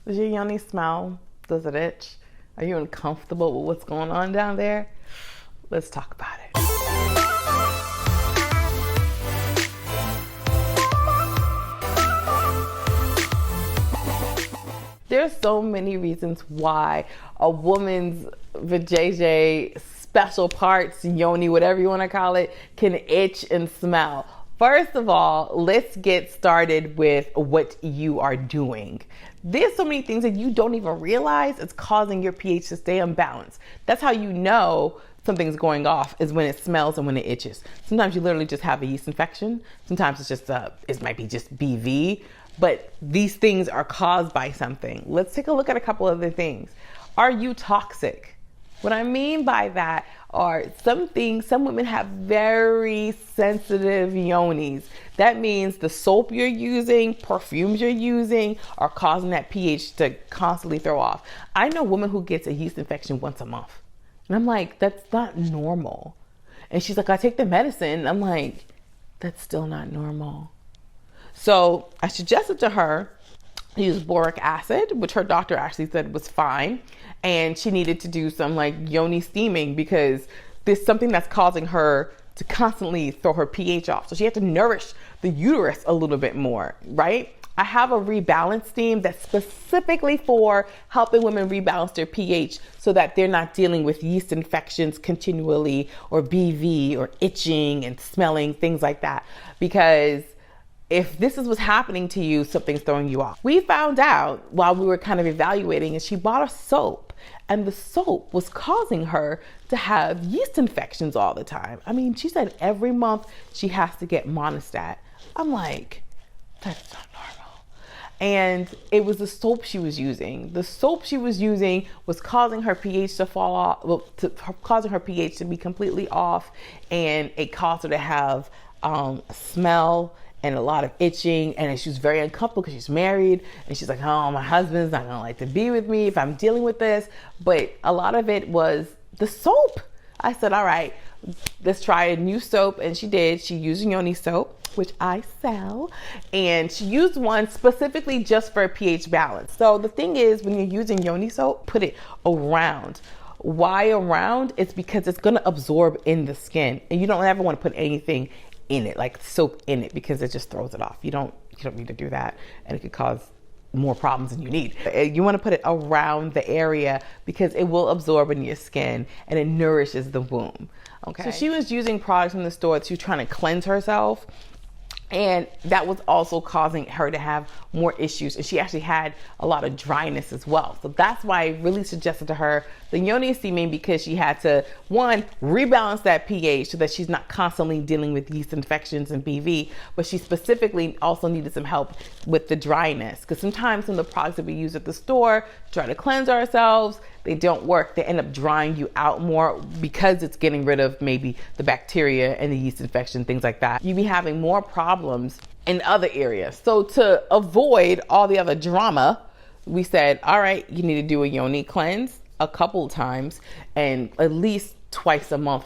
Does your yoni smell? Does it itch? Are you uncomfortable with what's going on down there? Let's talk about it. There's so many reasons why a woman's vajayjay, special parts, yoni, whatever you want to call it, can itch and smell. First of all, let's get started with what you are doing. There's so many things that you don't even realize it's causing your pH to stay unbalanced. That's how you know something's going off, is when it smells and when it itches. Sometimes you literally just have a yeast infection. Sometimes it's just it might be just BV, but these things are caused by something. Let's take a look at a couple other things. Are you toxic? What I mean by that are some women have very sensitive yonis. That means the soap you're using, perfumes you're using are causing that pH to constantly throw off. I know a woman who gets a yeast infection once a month. And I'm like, that's not normal. And she's like, I take the medicine. I'm like, that's still not normal. So I suggested to her to use boric acid, which her doctor actually said was fine. And she needed to do some like yoni steaming because there's something that's causing her to constantly throw her pH off. So she had to nourish the uterus a little bit more, right? I have a rebalance steam that's specifically for helping women rebalance their pH so that they're not dealing with yeast infections continually, or BV, or itching and smelling, things like that. Because if this is what's happening to you, something's throwing you off. We found out while we were kind of evaluating, and she bought a soap, and the soap was causing her to have yeast infections all the time. I mean, she said every month she has to get Monistat. I'm like, that's not normal. And it was the soap she was using. The soap she was using was causing her pH to fall off, causing her pH to be completely off, and it caused her to have smell and a lot of itching, and she was very uncomfortable because she's married, and she's like, oh, my husband's not gonna like to be with me if I'm dealing with this. But a lot of it was the soap. I said, all right, let's try a new soap, and she did. She used Yoni Soap, which I sell, and she used one specifically just for a pH balance. So the thing is, when you're using Yoni Soap, put it around. Why around? It's because it's gonna absorb in the skin, and you don't ever want to put anything in it, like soap in it, because it just throws it off. You don't need to do that, and it could cause more problems than you need. You want to put it around the area because it will absorb in your skin and it nourishes the womb. Okay. So she was using products in the store to trying to cleanse herself, and that was also causing her to have more issues. And she actually had a lot of dryness as well. So that's why I really suggested to her the Yoni steaming, because she had to, one, rebalance that pH so that she's not constantly dealing with yeast infections and BV, but she specifically also needed some help with the dryness. Because sometimes some of the products that we use at the store try to cleanse ourselves, they don't work. They end up drying you out more because it's getting rid of maybe the bacteria and the yeast infection, things like that. You be having more problems in other areas. So to avoid all the other drama, we said, all right, you need to do a Yoni cleanse a couple times, and at least twice a month,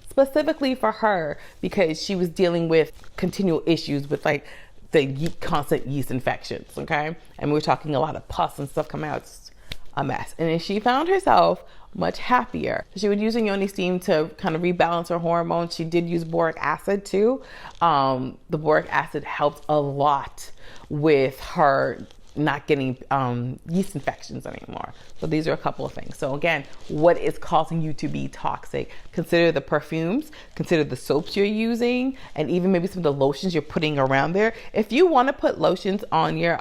specifically for her, because she was dealing with continual issues with like the constant yeast infections. Okay. And we're talking a lot of pus and stuff coming out. It's a mess. And then she found herself much happier. She would use a Yoni steam to kind of rebalance her hormones. She did use boric acid too. The boric acid helped a lot with her not getting yeast infections anymore. So these are a couple of things. So again, what is causing you to be toxic? Consider the perfumes, consider the soaps you're using, and even maybe some of the lotions you're putting around there. If you want to put lotions on your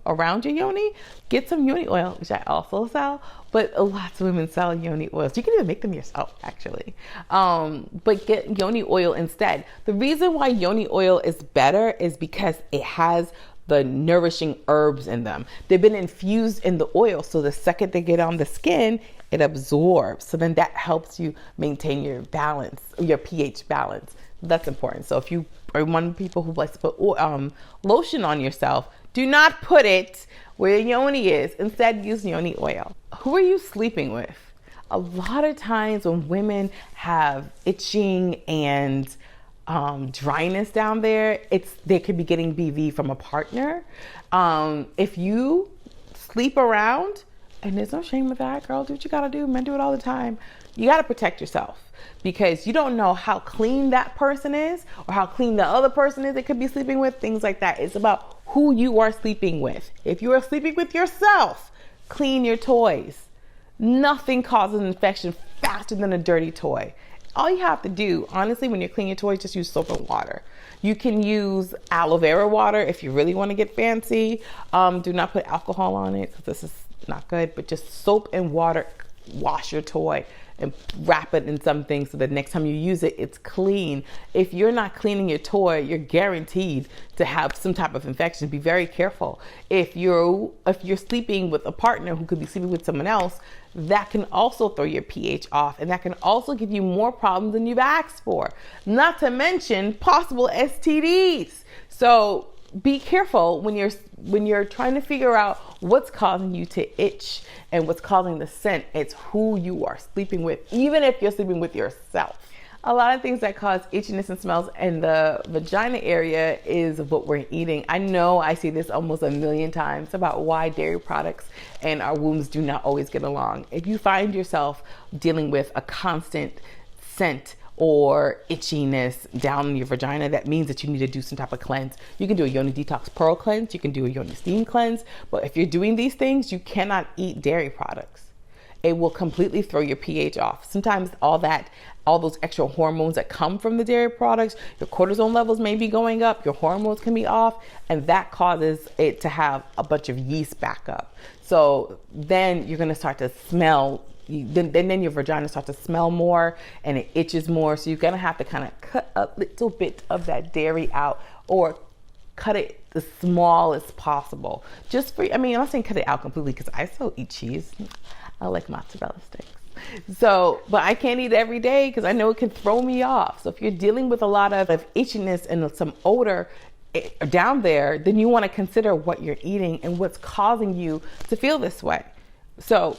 around your yoni, get some Yoni Oil, which I also sell, but lots of women sell Yoni oils. You can even make them yourself, actually. But get Yoni Oil instead. The reason why Yoni Oil is better is because it has the nourishing herbs in them. They've been infused in the oil, so the second they get on the skin, it absorbs. So then that helps you maintain your balance, your pH balance. That's important. So if you are one of the people who likes to put lotion on yourself, do not put it where yoni is. Instead, use Yoni Oil. Who are you sleeping with? A lot of times when women have itching and dryness down there, they could be getting BV from a partner. If you sleep around, and there's no shame with that, girl. Do what you gotta do. Men do it all the time. You gotta protect yourself because you don't know how clean that person is or how clean the other person is that could be sleeping with, things like that. It's about who you are sleeping with. If you are sleeping with yourself, clean your toys. Nothing causes an infection faster than a dirty toy. All you have to do, honestly, when you're cleaning your toys, just use soap and water. You can use aloe vera water if you really want to get fancy. Do not put alcohol on it because this is not good, but just soap and water. Wash your toy and wrap it in something so that next time you use it, it's clean. If you're not cleaning your toy, you're guaranteed to have some type of infection. Be very careful. If you're sleeping with a partner who could be sleeping with someone else, that can also throw your pH off, and that can also give you more problems than you've asked for. Not to mention possible STDs. So be careful when you're trying to figure out what's causing you to itch and what's causing the scent. It's who you are sleeping with, even if you're sleeping with yourself. A lot of things that cause itchiness and smells in the vagina area is what we're eating. I know I see this almost a million times about why dairy products and our wombs do not always get along. If you find yourself dealing with a constant scent or itchiness down in your vagina, that means that you need to do some type of cleanse. You can do a Yoni Detox Pearl cleanse, you can do a Yoni Steam cleanse, but if you're doing these things, you cannot eat dairy products. It will completely throw your pH off. Sometimes all those extra hormones that come from the dairy products, your cortisol levels may be going up, your hormones can be off, and that causes it to have a bunch of yeast back up. So then you're gonna start to smell, then your vagina starts to smell more and it itches more. So you're gonna have to kind of cut a little bit of that dairy out, or cut it as small as possible. I'm not saying cut it out completely because I still eat cheese. I like mozzarella sticks. So, but I can't eat it every day because I know it can throw me off. So if you're dealing with a lot of itchiness and some odor down there, then you want to consider what you're eating and what's causing you to feel this way. So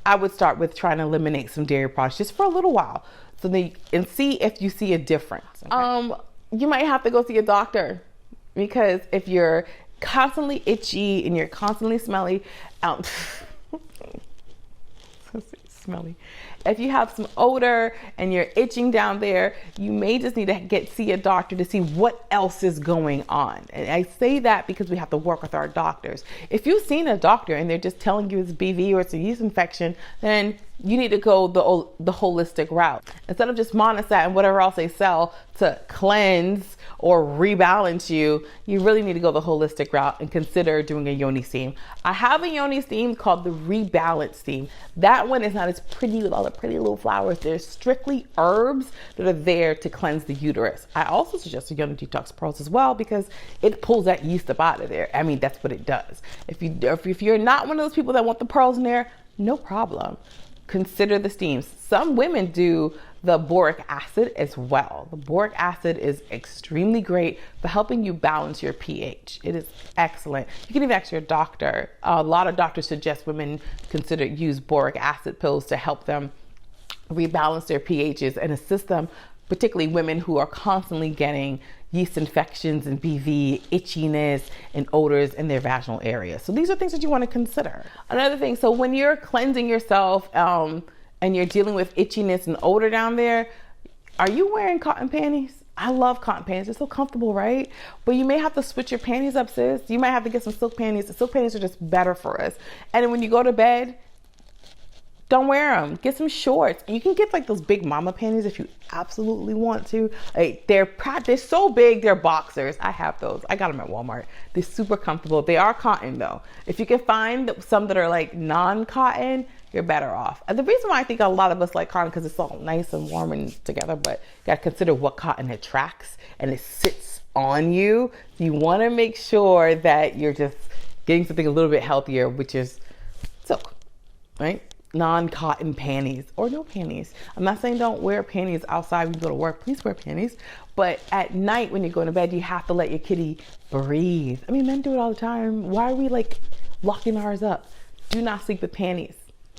I would start with trying to eliminate some dairy products just for a little while, and see if you see a difference. Okay? You might have to go see a doctor, because if you're constantly itchy and you're constantly smelly, smelly. If you have some odor and you're itching down there, you may just need to see a doctor to see what else is going on. And I say that because we have to work with our doctors. If you've seen a doctor and they're just telling you it's BV or it's a yeast infection, then you need to go the holistic route. Instead of just monosat and whatever else they sell to cleanse or rebalance you, you really need to go the holistic route and consider doing a Yoni steam. I have a Yoni steam called the Rebalance steam. That one is not as pretty with all the pretty little flowers. They're strictly herbs that are there to cleanse the uterus. I also suggest a Yoni Detox Pearls as well because it pulls that yeast up out of there. I mean, that's what it does. If you're not one of those people that want the pearls in there, no problem. Consider the steams. Some women do the boric acid as well. The boric acid is extremely great for helping you balance your pH. It is excellent. You can even ask your doctor. A lot of doctors suggest women use boric acid pills to help them rebalance their pHs and assist them, particularly women who are constantly getting yeast infections and BV, itchiness, and odors in their vaginal area. So these are things that you want to consider. Another thing, so when you're cleansing yourself and you're dealing with itchiness and odor down there, are you wearing cotton panties? I love cotton panties. They're so comfortable, right? But you may have to switch your panties up, sis. You might have to get some silk panties. The silk panties are just better for us. And then when you go to bed, don't wear them. Get some shorts. You can get like those big mama panties if you absolutely want to. Like they're so big, they're boxers. I have those. I got them at Walmart. They're super comfortable. They are cotton though. If you can find some that are like non-cotton, you're better off. And the reason why I think a lot of us like cotton because it's all nice and warm and together, but you gotta consider what cotton attracts and it sits on you. You want to make sure that you're just getting something a little bit healthier, which is silk, right? Non-cotton panties or no panties. I'm not saying don't wear panties outside when you go to work. Please wear panties. But at night when you're going to bed, you have to let your kitty breathe. I mean, men do it all the time. Why are we like locking ours up? Do not sleep with panties.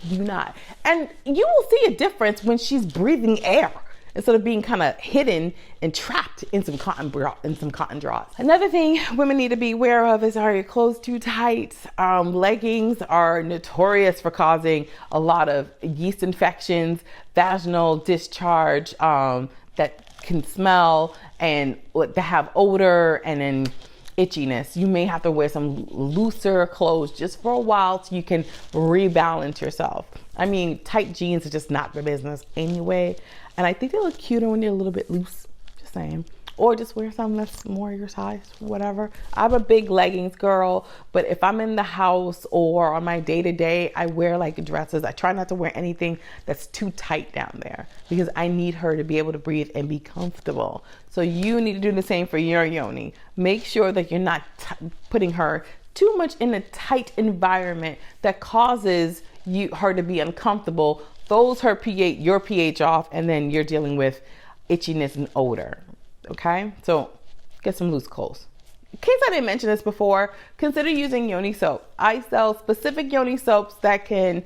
Do not. And you will see a difference when she's breathing air. instead of being kind of hidden and trapped in some cotton drawers. Another thing women need to be aware of is, are your clothes too tight? Leggings are notorious for causing a lot of yeast infections, vaginal discharge that can smell and to have odor, and then itchiness. You may have to wear some looser clothes just for a while so you can rebalance yourself. I mean, tight jeans are just not for business anyway. And I think they look cuter when they're a little bit loose, just saying. Or just wear something that's more your size, whatever. I'm a big leggings girl, but if I'm in the house or on my day-to-day, I wear like dresses. I try not to wear anything that's too tight down there because I need her to be able to breathe and be comfortable. So you need to do the same for your yoni. Make sure that you're not putting her too much in a tight environment that causes her to be uncomfortable, throws her pH, your pH off, and then you're dealing with itchiness and odor. Okay, so get some loose clothes. In case I didn't mention this before, consider using Yoni Soap. I sell specific Yoni Soaps that can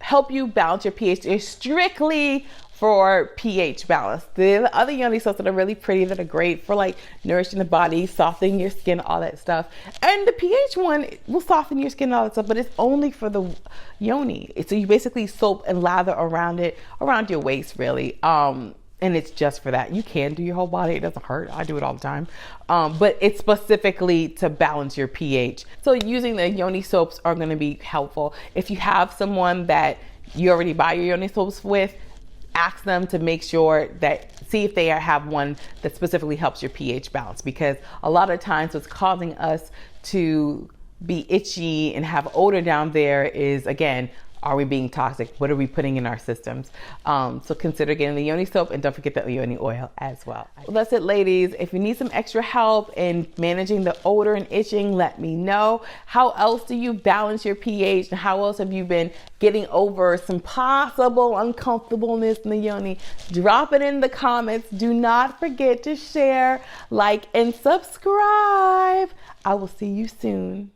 help you balance your pH. They're strictly for pH balance. The other Yoni Soaps that are really pretty, that are great for like nourishing the body, softening your skin, all that stuff. And the pH one will soften your skin, all that stuff, but it's only for the Yoni. So you basically soap and lather around it, around your waist really. And it's just for that. You can do your whole body. It doesn't hurt. I do it all the time. But it's specifically to balance your pH. So using the Yoni Soaps are going to be helpful. If you have someone that you already buy your Yoni Soaps with, ask them to make sure see if they have one that specifically helps your pH balance. Because a lot of times what's causing us to be itchy and have odor down there is, again, are we being toxic? What are we putting in our systems? So consider getting the Yoni Soap, and don't forget the Yoni Oil as well. Well, that's it, ladies. If you need some extra help in managing the odor and itching, let me know. How else do you balance your pH? And how else have you been getting over some possible uncomfortableness in the yoni? Drop it in the comments. Do not forget to share, like, and subscribe. I will see you soon.